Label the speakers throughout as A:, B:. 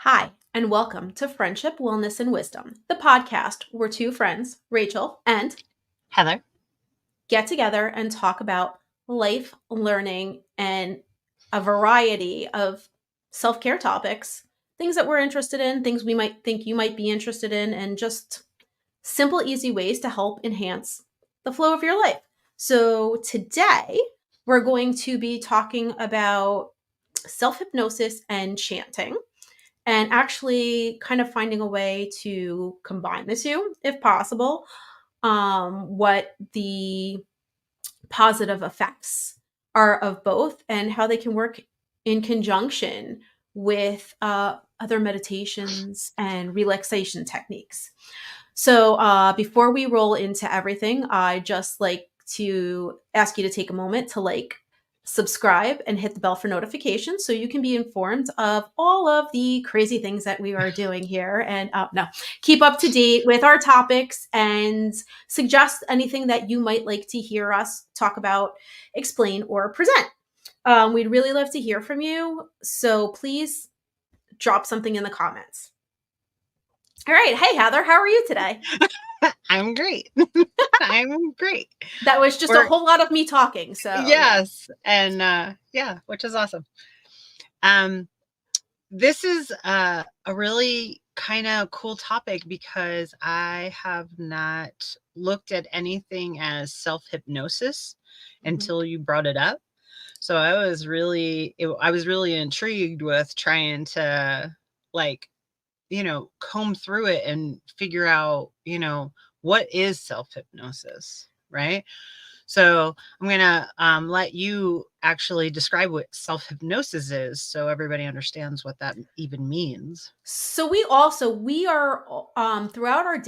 A: Hi, and welcome to Friendship, Wellness, and Wisdom, the podcast where two friends, Rachel and
B: Heather.
A: get together and talk about life, learning, and a variety of self care topics, things that we're interested in, things we might think you might be interested in, and just simple, easy ways to help enhance the flow of your life. So today, we're going to be talking about self hypnosis and chanting, and actually kind of finding a way to combine the two if possible. What the positive effects are of both and how they can work in conjunction with other meditations and relaxation techniques. So before we roll into everything, I just like to ask you to take a moment to subscribe and hit the bell for notifications so you can be informed of all of the crazy things that we are doing here, and keep up to date with our topics and suggest anything that you might like to hear us talk about, explain, or present. We'd really love to hear from you, so please drop something in the comments. All right. Hey, Heather, how are you today?
B: I'm great. I'm great.
A: That was just a whole lot of me talking. So
B: yes. And which is awesome. This is a really kind of cool topic because I have not looked at anything as self-hypnosis until you brought it up. So I was really intrigued with trying to comb through it and figure out, what is self-hypnosis, right? So I'm going to let you actually describe what self-hypnosis is so everybody understands what that even means.
A: So we are throughout our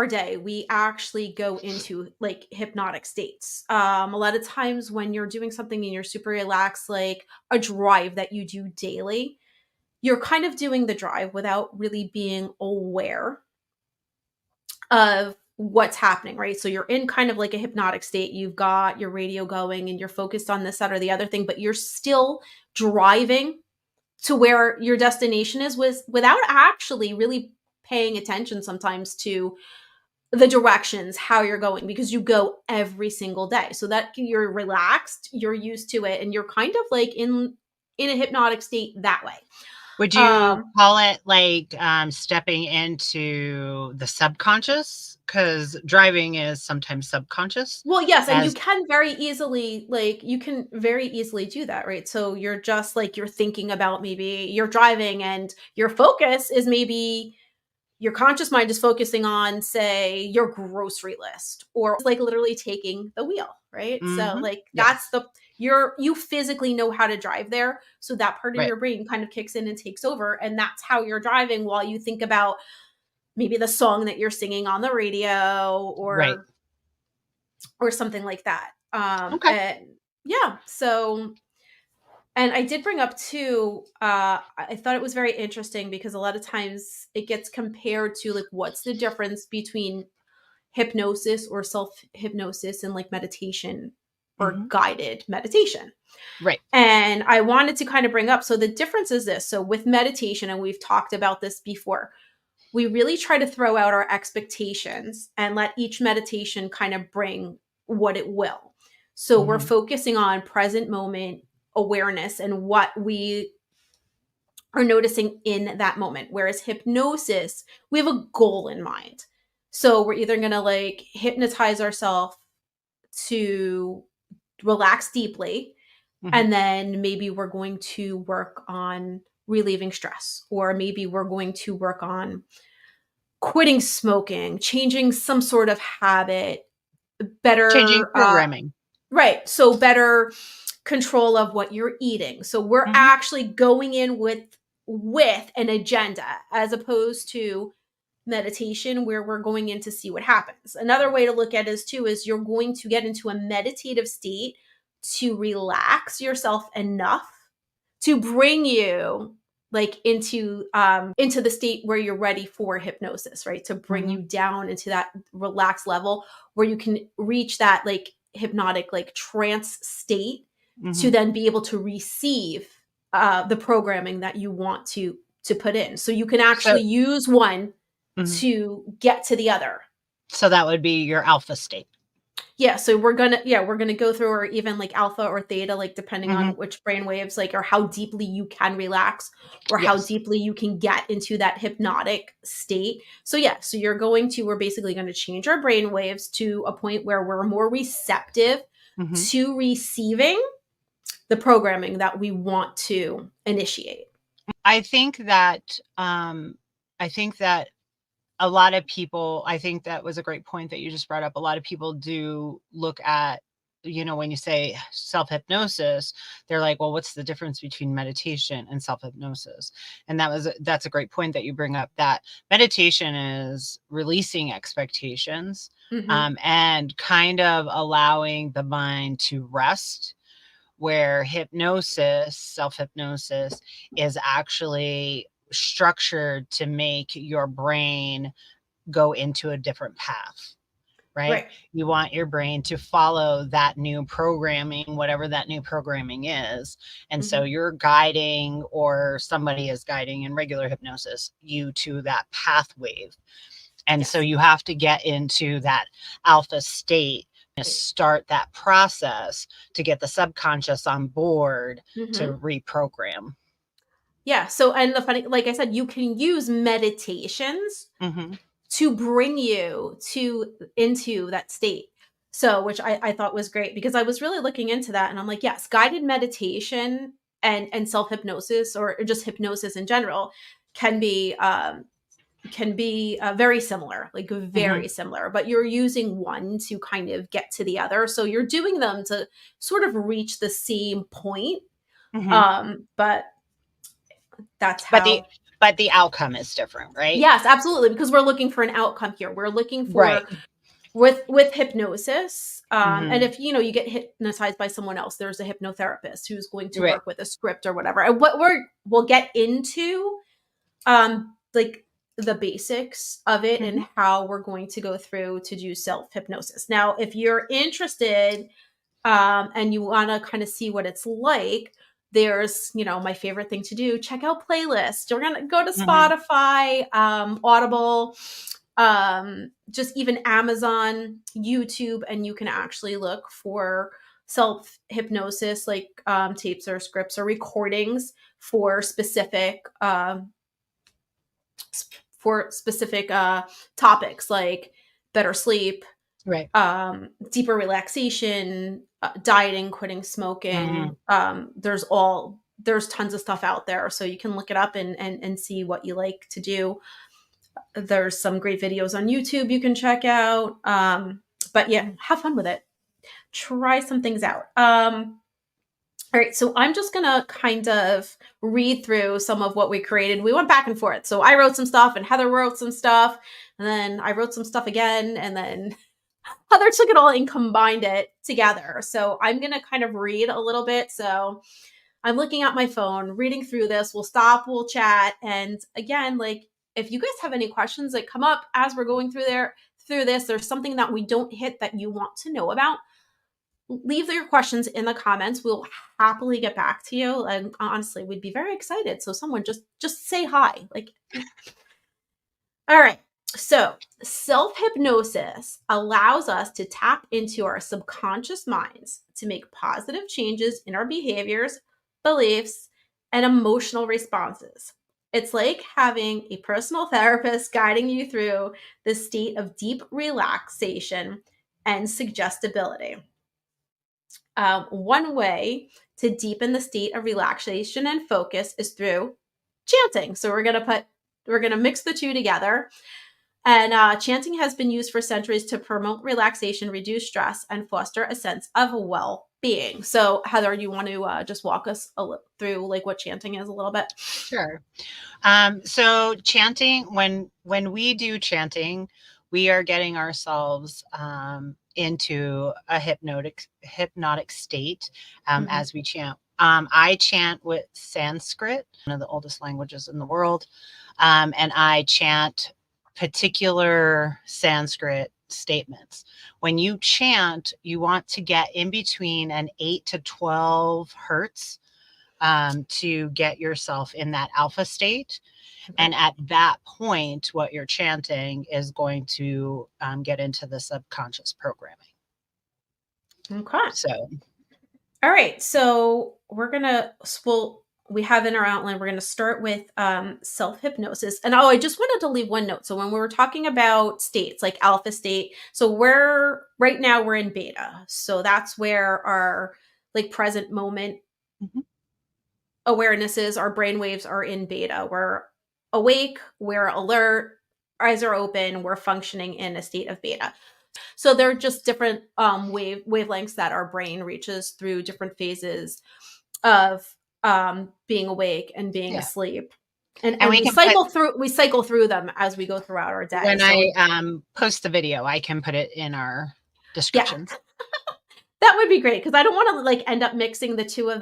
A: day, we actually go into like hypnotic states. A lot of times when you're doing something and you're super relaxed, like a drive that you do daily, you're kind of doing the drive without really being aware of what's happening, right? So you're in kind of like a hypnotic state. You've got your radio going and you're focused on this, that, or the other thing, but you're still driving to where your destination is without actually really paying attention sometimes to the directions, how you're going, because you go every single day. So that you're relaxed, you're used to it, and you're kind of like in a hypnotic state that way.
B: Would you call it like stepping into the subconscious? Because driving is sometimes subconscious.
A: Well, yes, and you can very easily do that, right? So you're just like you're thinking about, maybe you're driving and your focus is, maybe your conscious mind is focusing on, say, your grocery list, or like literally taking the wheel, right? So like that's you physically know how to drive there. So that part of your brain kind of kicks in and takes over. And that's how you're driving while you think about maybe the song that you're singing on the radio or something like that. And yeah, so, and I did bring up too, I thought it was very interesting because a lot of times it gets compared to like, what's the difference between hypnosis or self-hypnosis and like meditation or guided meditation.
B: Right.
A: And I wanted to kind of bring up, so the difference is this. So with meditation, and we've talked about this before, we really try to throw out our expectations and let each meditation kind of bring what it will. So we're focusing on present moment awareness and what we are noticing in that moment. Whereas hypnosis, we have a goal in mind. So we're either going to like hypnotize ourselves to relax deeply, and then maybe we're going to work on relieving stress, or maybe we're going to work on quitting smoking, changing some sort of habit, better
B: changing programming.
A: Right. So better control of what you're eating. So we're actually going in with an agenda, as opposed to meditation where we're going in to see what happens. Another way to look at it is you're going to get into a meditative state to relax yourself enough to bring you like into the state where you're ready for hypnosis, right? To bring you down into that relaxed level where you can reach that like hypnotic, like trance state to then be able to receive the programming that you want to to put in. So you can
B: So,
A: actually use one
B: mhm.
A: to get to the other.
B: So that would be your alpha state.
A: Yeah, so we're gonna go through, or even like alpha or theta, like depending on
B: Hmm.
A: which brain waves, like, or how deeply you can relax, or how
B: Yes.
A: deeply you can get into that hypnotic state. So yeah, so we're basically going to change our brain waves to a point where we're more receptive
B: Hmm.
A: to receiving the programming that we want to initiate.
B: I think that I think that a lot of people, I think that was a great point that you just brought up. A lot of people do look at, when you say self hypnosis, they're like, well, what's the difference between meditation and self hypnosis? And that's a great point that you bring up, that meditation is releasing expectations,
A: Hmm.
B: and kind of allowing the mind to rest, where hypnosis, self hypnosis, is actually structured to make your brain go into a different path, right?
A: Right.
B: You want your brain to follow that new programming, whatever that new programming is. And so
A: Hmm.
B: you're guiding, or somebody is guiding in regular hypnosis, you to that path wave. And so
A: Yes.
B: you have to get into that alpha state and start that process to get the subconscious on board
A: Hmm.
B: to reprogram.
A: Yeah. So, and the funny, like I said, you can use meditations
B: Mm-hmm.
A: to bring you to into that state. So, which I thought was great, because I was really looking into that, and I'm like, yes, guided meditation and self hypnosis, or just hypnosis in general, can be very similar, like
B: Mm-hmm.
A: very similar, but you're using one to kind of get to the other. So you're doing them to sort of reach the same point.
B: Mm-hmm.
A: But that's
B: But the
A: how.
B: but the outcome is different, right?
A: Yes, absolutely, because we're looking for an outcome here. We're looking
B: Right.
A: for, with hypnosis, and
B: Mm-hmm.
A: if you get hypnotized by someone else, there's a hypnotherapist who's going to
B: Right.
A: work with a script or whatever. And what we'll get into, like, the basics of it, and
B: Mm-hmm.
A: how we're going to go through to do self hypnosis. Now, if you're interested, and you want to kind of see what it's like, there's, my favorite thing to do, check out playlists. You're going to go to
B: Mm-hmm.
A: Spotify, Audible, just even Amazon, YouTube, and you can actually look for self hypnosis, like, tapes or scripts or recordings for specific, topics, like better sleep,
B: Right.
A: deeper relaxation, dieting, quitting
B: Mm-hmm.
A: smoking. There's tons of stuff out there, so you can look it up and see what you like to do. There's some great videos on YouTube you can check out. But yeah, have fun with it. Try some things out. All right, so I'm just gonna kind of read through some of what we created. We went back and forth. So I wrote some stuff, and Heather wrote some stuff, and then I wrote some stuff again, and then Heather took it all and combined it together. So I'm going to kind of read a little bit. So I'm looking at my phone, reading through this. We'll stop, we'll chat. And again, like, if you guys have any questions that come up as we're going through this, there's something that we don't hit that you want to know about, leave your questions in the comments. We'll happily get back to you. And honestly, we'd be very excited. So someone just say hi. Like, all right. So, self hypnosis allows us to tap into our subconscious minds to make positive changes in our behaviors, beliefs, and emotional responses. It's like having a personal therapist guiding you through the state of deep relaxation and suggestibility. One way to deepen the state of relaxation and focus is through chanting. So we're gonna mix the two together. And chanting has been used for centuries to promote relaxation, reduce stress, and foster a sense of well-being. So, Heather, you want to just walk us through, like, what chanting is a little bit?
B: Sure. So chanting, when we do chanting, we are getting ourselves into a hypnotic state
A: Hmm.
B: as we chant. I chant with Sanskrit, one of the oldest languages in the world, and I chant particular Sanskrit statements. When you chant, you want to get in between an 8 to 12 hertz to get yourself in that alpha state.
A: Okay.
B: And at that point, what you're chanting is going to get into the subconscious programming.
A: Okay.
B: So,
A: All right. So we have in our outline, we're going to start with self-hypnosis. And I just wanted to leave one note. So when we were talking about states like alpha state, so right now we're in beta. So that's where our like present moment awarenesses, our brain waves are in beta. We're awake, we're alert, eyes are open, we're functioning in a state of beta. So they're just different wavelengths that our brain reaches through different phases of being awake and being
B: yeah.
A: asleep.
B: And
A: And
B: we
A: we
B: can put,
A: cycle through them as we go throughout our day.
B: when
A: So
B: I post the video, I can put it in our
A: yeah,
B: descriptions.
A: that would be great because I don't want to like end up mixing the two of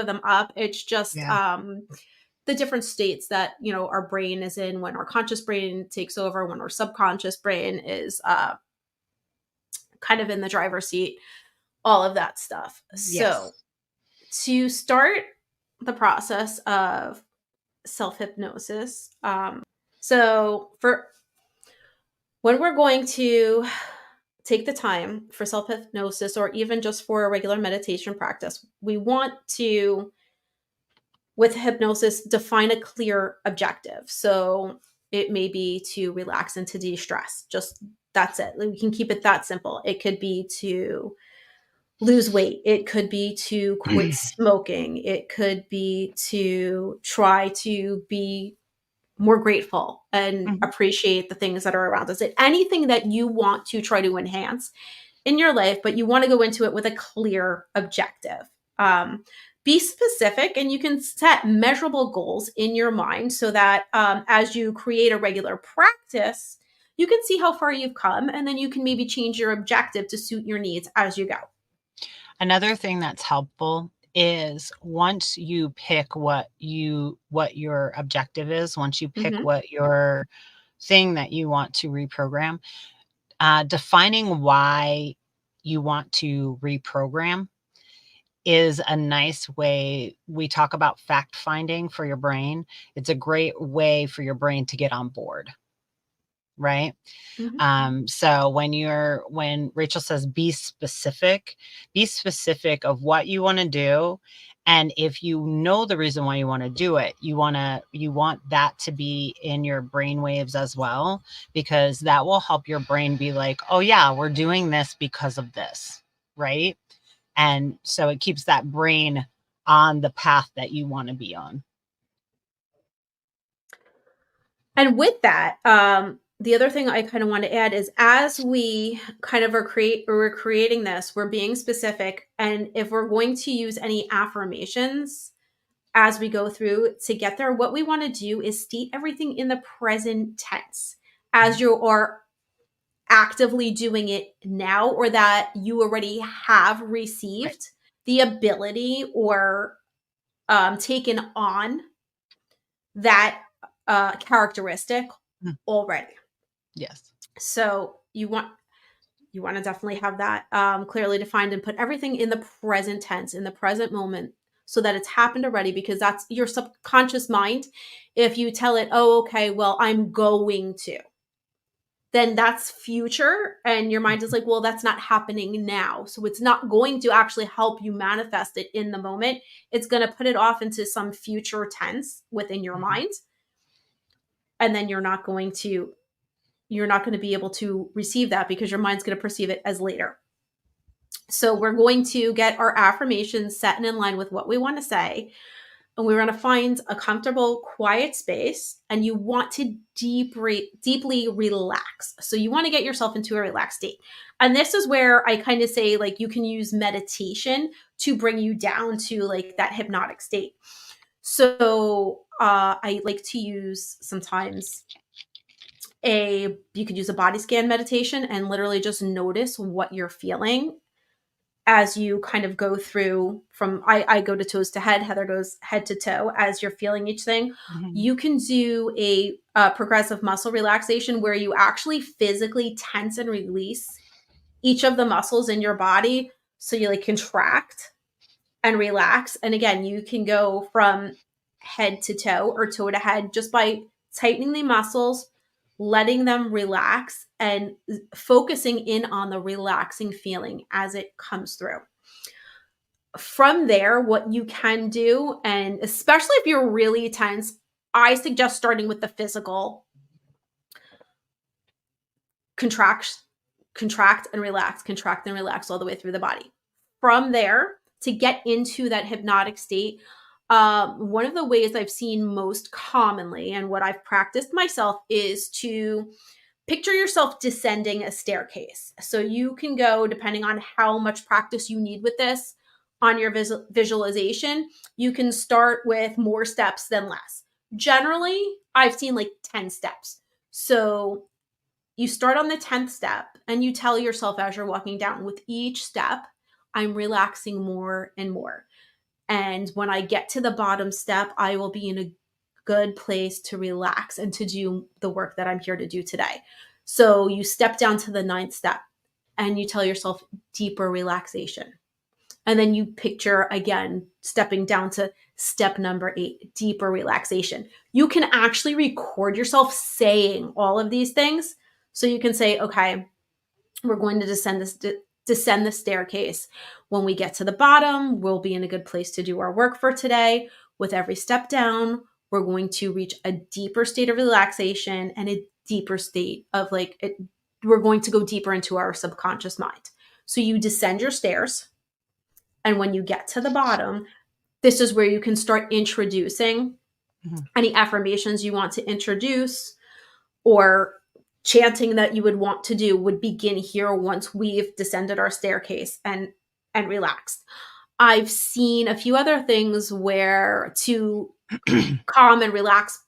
A: them up. It's just
B: Yeah.
A: the different states that our brain is in when our conscious brain takes over, when our subconscious brain is kind of in the driver's seat, all of that stuff.
B: Yes.
A: So to start the process of self-hypnosis, so for when we're going to take the time for self-hypnosis or even just for a regular meditation practice, we want to, with hypnosis, define a clear objective. So it may be to relax and to de-stress. Just that's it. We can keep it that simple. It could be to lose weight. It could be to quit smoking. It could be to try to be more grateful and
B: Mhm.
A: appreciate the things that are around us. Anything that you want to try to enhance in your life, but you want to go into it with a clear objective. Be specific, and you can set measurable goals in your mind so that as you create a regular practice, you can see how far you've come, and then you can maybe change your objective to suit your needs as you go.
B: Another thing that's helpful is once you pick what your objective is, once you pick
A: Mm-hmm.
B: what your thing that you want to reprogram, defining why you want to reprogram is a nice way. We talk about fact finding for your brain. It's a great way for your brain to get on board, right?
A: Mm-hmm.
B: So when Rachel says be specific of what you want to do. And if you know the reason why you want to do it, you want that to be in your brain waves as well, because that will help your brain be like, oh yeah, we're doing this because of this, right? And so it keeps that brain on the path that you want to be on.
A: And with that, the other thing I kind of want to add is as we kind of we're creating this, we're being specific. And if we're going to use any affirmations as we go through to get there, what we want to do is state everything in the present tense as you are actively doing it now, or that you already have
B: Right.
A: received the ability or taken on that characteristic
B: Mm.
A: already.
B: Yes.
A: So you want to definitely have that clearly defined and put everything in the present tense, in the present moment, so that it's happened already, because that's your subconscious mind. If you tell it, oh, okay, well, I'm going to, then that's future. And your mind is like, well, that's not happening now. So it's not going to actually help you manifest it in the moment. It's going to put it off into some future tense within your
B: Mhm.
A: mind. And then you're not going to be able to receive that because your mind's going to perceive it as later. So we're going to get our affirmations set and in line with what we want to say. And we're going to find a comfortable, quiet space. And you want to deeply relax. So you want to get yourself into a relaxed state. And this is where I kind of say, like, you can use meditation to bring you down to like that hypnotic state. So I like to use sometimes you could use a body scan meditation and literally just notice what you're feeling as you kind of go through from I go to toes to head, Heather goes head to toe as you're feeling each thing.
B: Mhm.
A: You can do a progressive muscle relaxation where you actually physically tense and release each of the muscles in your body, so you like contract and relax. And again, you can go from head to toe or toe to head just by tightening the muscles, letting them relax, and focusing in on the relaxing feeling as it comes through. From there, what you can do, and especially if you're really tense, I suggest starting with the physical contract, contract and relax all the way through the body. From there, to get into that hypnotic state, one of the ways I've seen most commonly and what I've practiced myself is to picture yourself descending a staircase. So you can go, depending on how much practice you need with this on your visualization, you can start with more steps than less. Generally, I've seen like 10 steps. So you start on the 10th step and you tell yourself as you're walking down, with each step, I'm relaxing more and more. And when I get to the bottom step, I will be in a good place to relax and to do the work that I'm here to do today. So you step down to the 9th step and you tell yourself deeper relaxation. And then you picture again stepping down to step number 8, deeper relaxation. You can actually record yourself saying all of these things. So you can say, okay, we're going to descend the staircase. When we get to the bottom, we'll be in a good place to do our work for today. With every step down, we're going to reach a deeper state of relaxation and a deeper state of we're going to go deeper into our subconscious mind. So you descend your stairs. And when you get to the bottom, this is where you can start introducing any affirmations you want to introduce, or chanting that you would want to do would begin here once we've descended our staircase and relaxed. I've seen a few other things where to calm and relax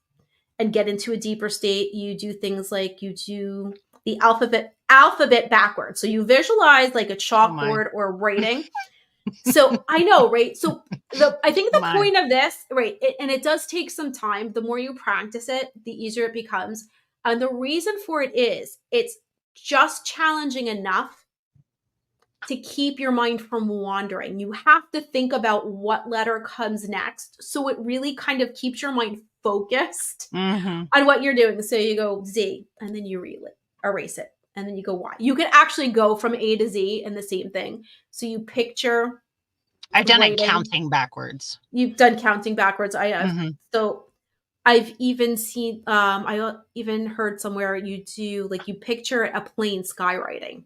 A: and get into a deeper state, you do things like you do the alphabet backwards. So you visualize like a chalkboard or writing. So I know, right? So I think the point of this, right, and it does take some time. The more you practice it, the easier it becomes. And the reason for it is it's just challenging enough to keep your mind from wandering. You have to think about what letter comes next. So it really kind of keeps your mind focused on what you're doing. So you go Z and then you erase it. And then you go Y. You can actually go from A to Z in the same thing. So you picture.
B: I've done it counting backwards.
A: You've done counting backwards. I have. So I've even seen, I even heard somewhere you do, like you picture a plane skywriting.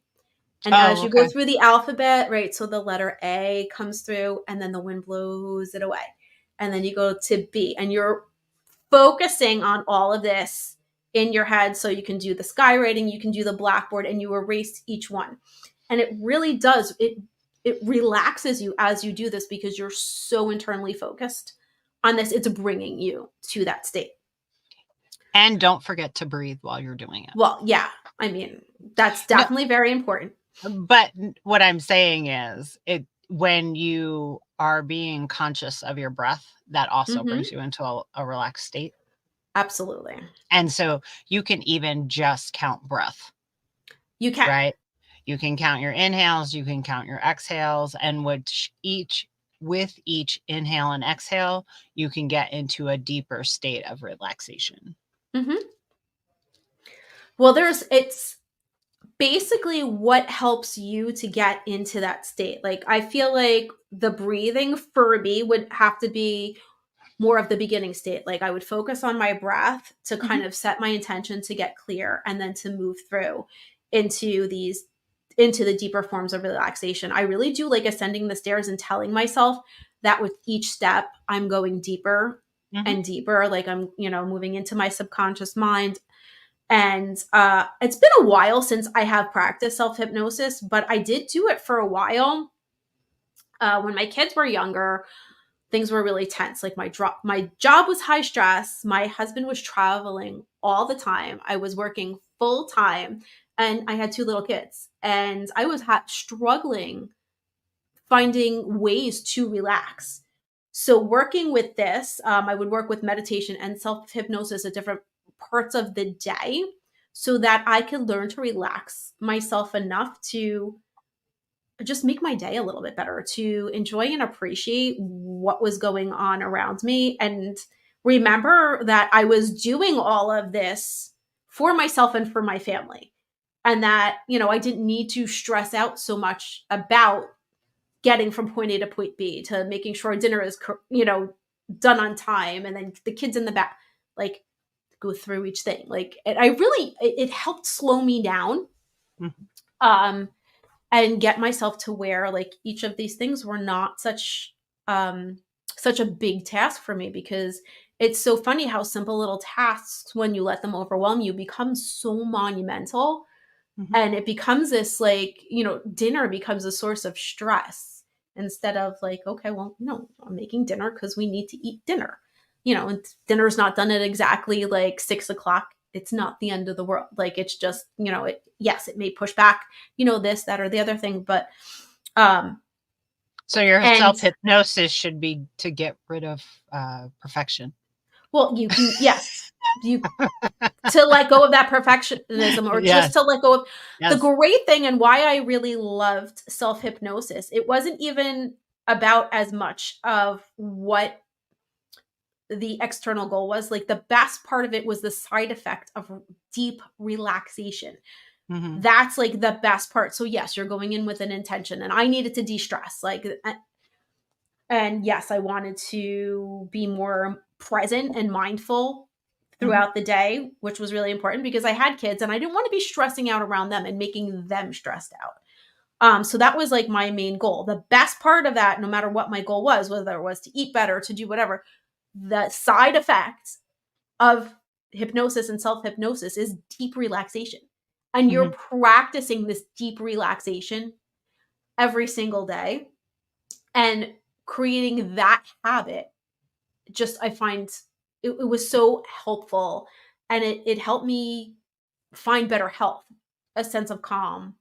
A: And as you go through the alphabet, right, so the letter A comes through and then the wind blows it away. And then you go to B and you're focusing on all of this in your head. So you can do the skywriting, you can do the blackboard, and you erase each one. And it really does. It relaxes you as you do this because you're so internally focused on this. It's bringing you to that state.
B: And don't forget to breathe while you're doing it.
A: Well, yeah. I mean, that's definitely very important.
B: But what I'm saying is when you are being conscious of your breath, that also brings you into a relaxed state.
A: Absolutely.
B: And so you can even just count breath.
A: You can.
B: Right? You can count your inhales, you can count your exhales, and with each inhale and exhale, you can get into a deeper state of relaxation.
A: Well, it's basically what helps you to get into that state. Like, I feel like the breathing for me would have to be more of the beginning state. Like, I would focus on my breath to kind of set my intention to get clear and then to move through into the deeper forms of relaxation. I really do like ascending the stairs and telling myself that with each step, I'm going deeper and deeper. Like I'm, moving into my subconscious mind. And it's been a while since I have practiced self-hypnosis, but I did do it for a while. When my kids were younger, things were really tense. Like my job was high stress. My husband was traveling all the time. I was working full time and I had 2 little kids and I was struggling finding ways to relax. So working with this, I would work with meditation and self-hypnosis at different parts of the day so that I could learn to relax myself enough to just make my day a little bit better, to enjoy and appreciate what was going on around me, and remember that I was doing all of this for myself and for my family. And that, I didn't need to stress out so much about getting from point A to point B, to making sure dinner is, done on time. And then the kids in the back, like, go through each thing. Like, it helped slow me down.
B: Mhm.
A: Um, and get myself to where, like, each of these things were not such a big task for me, because it's so funny how simple little tasks, when you let them overwhelm you, become so monumental.
B: Mhm.
A: And it becomes this, like, dinner becomes a source of stress, instead of like, okay, well, no, I'm making dinner because we need to eat dinner. And dinner's not done at exactly like 6 o'clock. It's not the end of the world. Like, it's just, yes, it may push back, this, that, or the other thing. But
B: So your
A: and
B: self-hypnosis should be to get rid of perfection.
A: well, you can, yes, you to let go of that perfectionism, or just
B: Yes.
A: to let go of the
B: Yes.
A: great thing. And why I really loved self hypnosis, it wasn't even about as much of what the external goal was. Like, the best part of it was the side effect of deep relaxation.
B: Mhm.
A: That's like the best part. So yes, you're going in with an intention, and I needed to de-stress, like, and yes, I wanted to be more present and mindful
B: Mhm.
A: throughout the day, which was really important, because I had kids and I didn't want to be stressing out around them and making them stressed out. So that was like my main goal. The best part of that, no matter what my goal was, whether it was to eat better, to do whatever, the side effects of hypnosis and self hypnosis is deep relaxation. And you're
B: Mhm.
A: practicing this deep relaxation every single day, and creating that habit, just, I find, it was so helpful. And it helped me find better health, a sense of calm,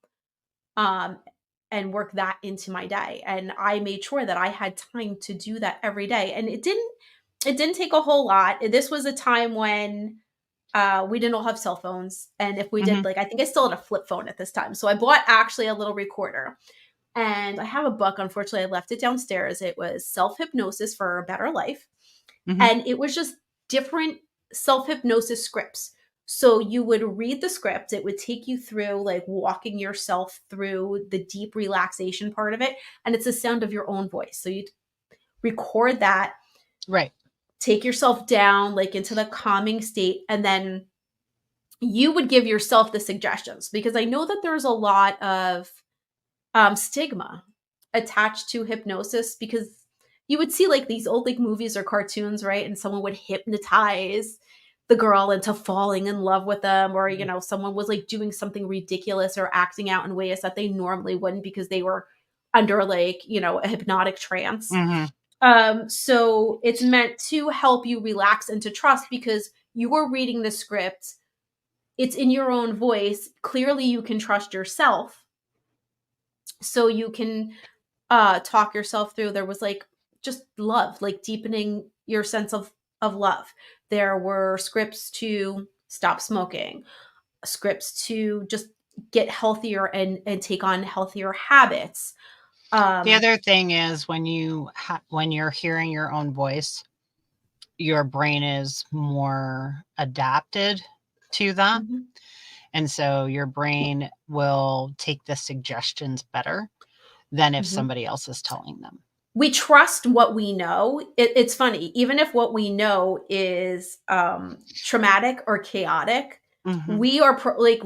A: um, and work that into my day. And I made sure that I had time to do that every day. And it didn't take a whole lot. This was a time when we didn't all have cell phones. And if we did,
B: Mhm.
A: like, I think I still had a flip phone at this time. So I bought actually a little recorder. And I have a book. Unfortunately, I left it downstairs. It was Self Hypnosis for a Better Life.
B: Mhm.
A: And it was just different self hypnosis scripts. So you would read the script, it would take you through, like, walking yourself through the deep relaxation part of it. And it's the sound of your own voice. So you'd record that,
B: Right.
A: take yourself down, like, into the calming state. And then you would give yourself the suggestions, because I know that there's a lot of stigma attached to hypnosis, because you would see, like, these old, like, movies or cartoons, right? And someone would hypnotize the girl into falling in love with them, or, someone was, like, doing something ridiculous or acting out in ways that they normally wouldn't, because they were under, like, a hypnotic trance.
B: Mhm.
A: So it's meant to help you relax and to trust, because you are reading the script. It's in your own voice. Clearly, you can trust yourself, so you can talk yourself through. There was, like, just love, like, deepening your sense of love. There were scripts to stop smoking, scripts to just get healthier and take on healthier habits.
B: The
A: um
B: other thing is when you're hearing your own voice, your brain is more adapted to that.
A: mhm,
B: And so your brain will take the suggestions better than if
A: mhm.
B: somebody else is telling them.
A: We trust what we know. It's funny, even if what we know is traumatic or chaotic,
B: Mhm.
A: we are like,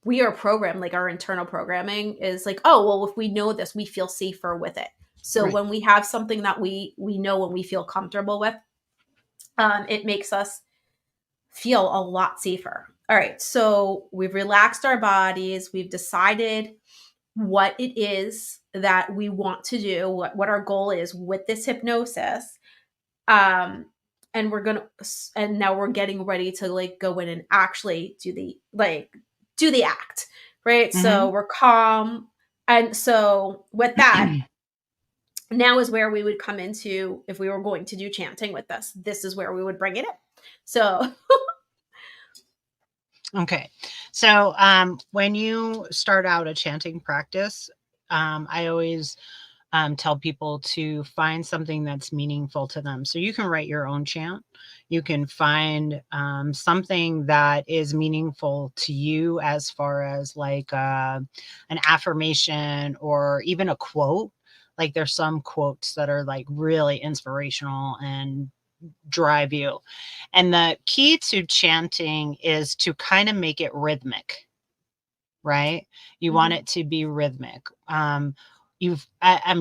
A: we are programmed, like, our internal programming is like, oh, well, if we know this, we feel safer with it. So
B: Right.
A: when we have something that we know and we feel comfortable with, it makes us feel a lot safer. All right, so we've relaxed our bodies, we've decided what it is that we want to do, what our goal is with this hypnosis. um and now we're getting ready to, like, go in and actually do the act, right? So
B: Mhm.
A: we're calm. And so with that, now is where we would come into, if we were going to do chanting with this is where we would bring it in. So
B: Okay. So when you start out a chanting practice, I always tell people to find something that's meaningful to them. So you can write your own chant. You can find something that is meaningful to you, as far as like an affirmation or even a quote. Like there's some quotes that are like really inspirational and drive you. And the key to chanting is to kind of make it rhythmic, right? You want
A: Mhm.
B: it to be rhythmic. I'm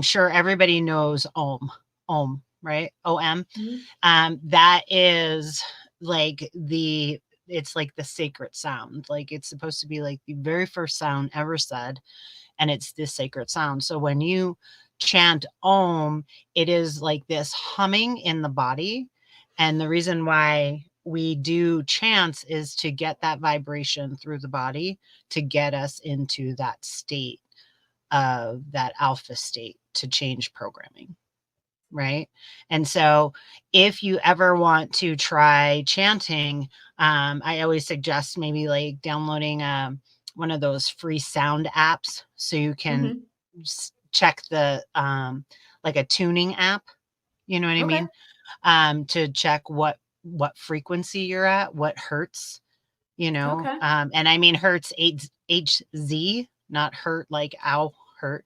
B: sure everybody knows Om, right? OM.
A: Mhm.
B: That is like it's like the sacred sound. Like it's supposed to be like the very first sound ever said, and it's this sacred sound. So when you chant Om, it is like this humming in the body. And the reason why we do chants is to get that vibration through the body to get us into that state of that alpha state to change programming. Right. And so if you ever want to try chanting, I always suggest maybe like downloading one of those free sound apps so you can
A: Mhm.
B: check the like a tuning app, you know what I
A: Okay.
B: mean? To check what frequency you're at, what hertz,
A: Okay.
B: and I mean hertz HZ, not hurt like ow hurt.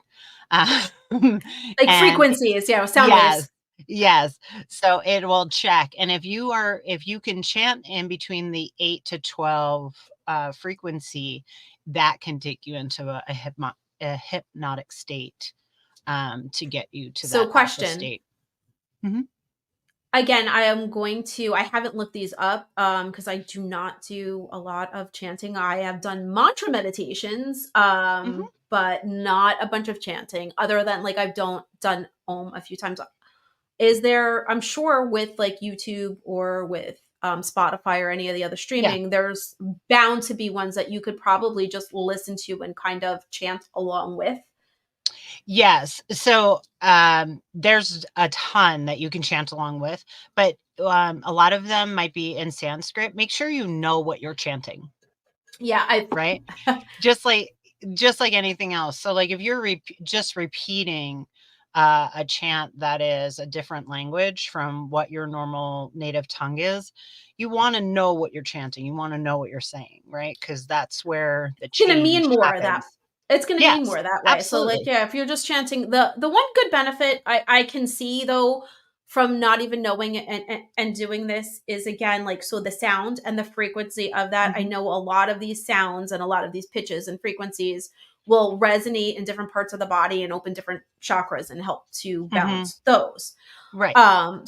B: Um,
A: Like
B: and
A: frequencies, yeah, sound
B: yes,
A: waves.
B: yes. So it will check. And if you can chant in between the 8 to 12 frequency, that can take you into a hypnotic state to get you to
A: So
B: that alpha
A: question,
B: state. Mhm.
A: again, I haven't looked these up, because I do not do a lot of chanting. I have done mantra meditations,
B: Mhm.
A: but not a bunch of chanting other than, like, I've don't done Om a few times. Is there I'm sure with, like, YouTube or with, Spotify or any of the other
B: Yeah.
A: streaming, there's bound to be ones that you could probably just listen to and kind of chant along with.
B: Yes. So, there's a ton that you can chant along with, but, a lot of them might be in Sanskrit. Make sure you know what you're chanting,
A: Yeah, I
B: right? Just like just like anything else. So, like, if you're just repeating, a chant that is a different language from what your normal native tongue is, you wanna know what you're chanting. You wanna know what you're saying, right? Because that's where the
A: gonna mean
B: change
A: more that
B: happens.
A: it's gonna mean
B: Yes,
A: more that way. So, like,
B: absolutely.
A: yeah, if you're just chanting the one good benefit I can see, though, from not even knowing it and doing this is, again, like, so the sound and the frequency of that. I
B: Mhm,
A: know a lot of these sounds and a lot of these pitches and frequencies will resonate in different parts of the body and open different chakras and help to
B: mhm.
A: balance those.
B: Right,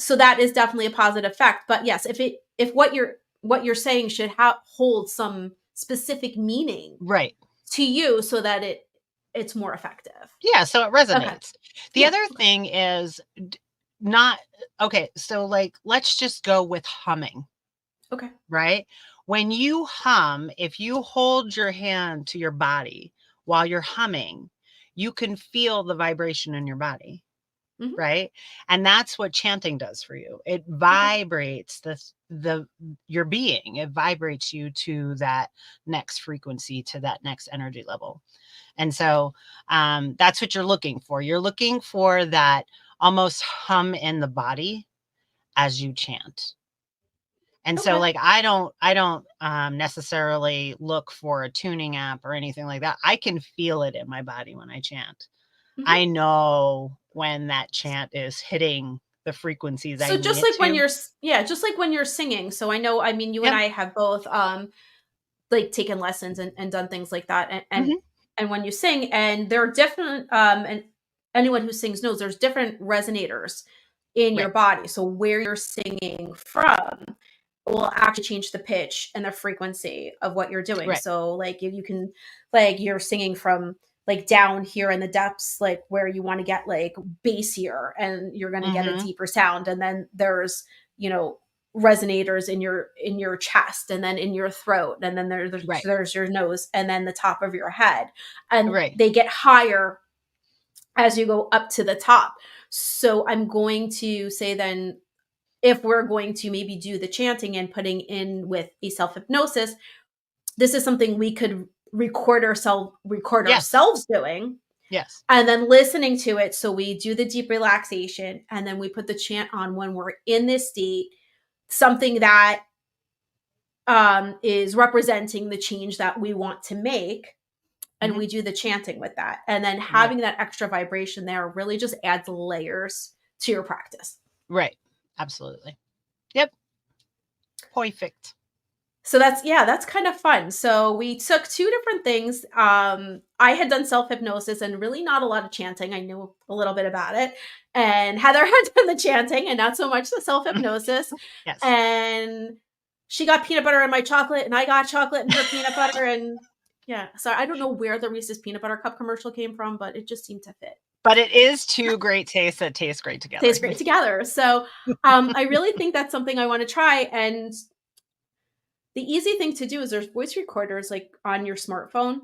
A: So that is definitely a positive effect. But yes, if what you're saying should hold some specific meaning
B: right.
A: to you so that it's more effective.
B: Yeah, so it
A: Okay.
B: resonates. The
A: Yeah.
B: other
A: Okay.
B: thing is not okay, so, like, let's just go with humming,
A: Okay.
B: right? When you hum, if you hold your hand to your body while you're humming, you can feel the vibration in your body,
A: Mhm.
B: right? And that's what chanting does for you. It
A: Okay.
B: vibrates the your being. It vibrates you to that next frequency, to that next energy level. And so that's what you're looking for. You're looking for that almost hum in the body as you chant. And so
A: Okay.
B: like I don't necessarily look for a tuning app or anything like that. I can feel it in my body when I chant. I
A: Mhm.
B: know when that chant is hitting the frequencies I
A: So
B: need
A: just
B: it
A: like when
B: to.
A: yeah, just like when you're singing. So I know, I mean, you and
B: Yep.
A: I have both like taken lessons and done things like that,
B: Hmm.
A: and when you sing, and there are different and anyone who sings knows there's different resonators in your
B: Right.
A: body. So where you're singing from will actually change the pitch and the frequency of what you're doing.
B: Right.
A: So, like, if you can, like, you're singing from, like, down here in the depths, like where you want to get, like, bassier, and you're going to get a
B: Hmm.
A: deeper sound. And then there's, you know, resonators in your chest, and then in your throat, and then
B: Right.
A: there's your nose, and then the top of your head, and
B: Right.
A: they get higher as you go up to the top. So I'm going to say then, if we're going to maybe do the chanting and putting in with a self hypnosis, this is something we could record
B: Yes.
A: ourselves doing,
B: Yes.
A: and then listening to it. So we do the deep relaxation, and then we put the chant on when we're in this state, something that is representing the change that we want to make. And
B: Hmm.
A: we do the chanting with that. And then
B: Right.
A: having that extra vibration there really just adds layers to your practice.
B: Right. Absolutely. Yep. Perfect.
A: So that's kind of fun. So we took two different things. I had done self-hypnosis and really not a lot of chanting. I knew a little bit about it. And Heather had done the chanting and not so much the self-hypnosis.
B: Yes.
A: And she got peanut butter in my chocolate and I got chocolate in her peanut butter. And yeah, so I don't know where the Reese's peanut butter cup commercial came from, but it just seemed to fit.
B: But it is two great tastes that taste great together.
A: Tastes great together. So I really think that's something I want to try. And the easy thing to do is there's voice recorders like on your smartphone.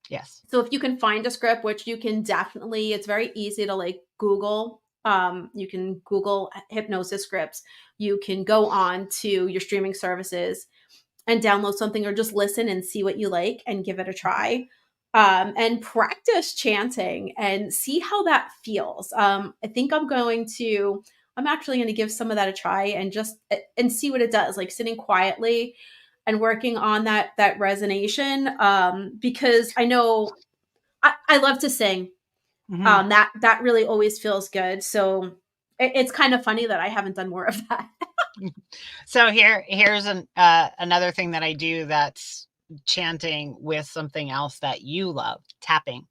B: Yes.
A: So if you can find a script, which you can definitely, it's very easy to like Google. You can Google hypnosis scripts. You can go on to your streaming services and download something or just listen and see what you like and give it a try. And practice chanting and see how that feels. I think I'm actually going to give some of that a try and just and see what it does, like sitting quietly and working on that resonation. Because I know I love to sing.
B: Mm-hmm.
A: That really always feels good. So it's kind of funny that I haven't done more of that.
B: So here's another thing that I do that's chanting with something else that you love, tapping.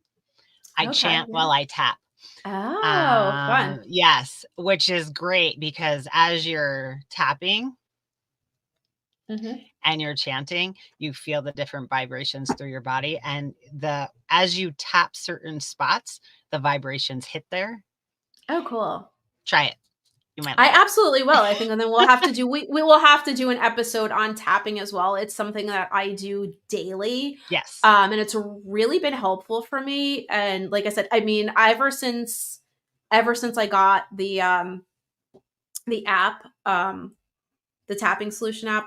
B: I
A: Okay.
B: chant
A: Yeah.
B: while I tap.
A: Oh, fun.
B: Yes, which is great because as you're tapping
A: Mm-hmm.
B: and you're chanting, you feel the different vibrations through your body. And as you tap certain spots, the vibrations hit there.
A: Oh, cool.
B: Try it. You might
A: I
B: like it.
A: absolutely will. I think, and then we will have to do an episode on tapping as well. It's something that I do daily,
B: Yes.
A: and it's really been helpful for me. And like I said, I mean, ever since I got the app, the tapping solution app,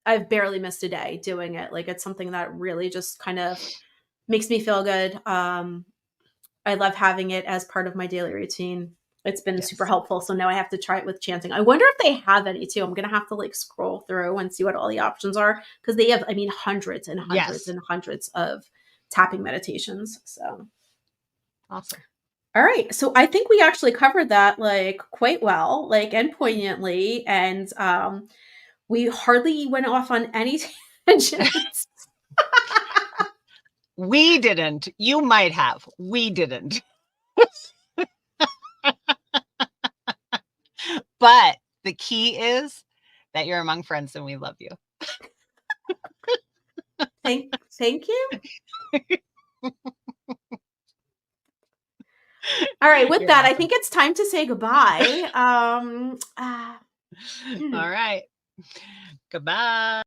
A: I've barely missed a day doing it. Like it's something that really just kind of makes me feel good. I love having it as part of my daily routine. It's been super
B: Yes.
A: helpful. So now I have to try it with chanting. I wonder if they have any too. I'm gonna have to like scroll through and see what all the options are because they have, I mean, hundreds and hundreds
B: Yes.
A: and hundreds of tapping meditations. So,
B: Awesome.
A: all right. So I think we actually covered that like quite well, like and poignantly, and we hardly went off on any tangents.
B: We didn't. You might have. We didn't. But the key is that you're among friends and we love you.
A: Thank you. All right, with
B: You're
A: that, I
B: awesome.
A: think it's time to say goodbye.
B: All right. Goodbye.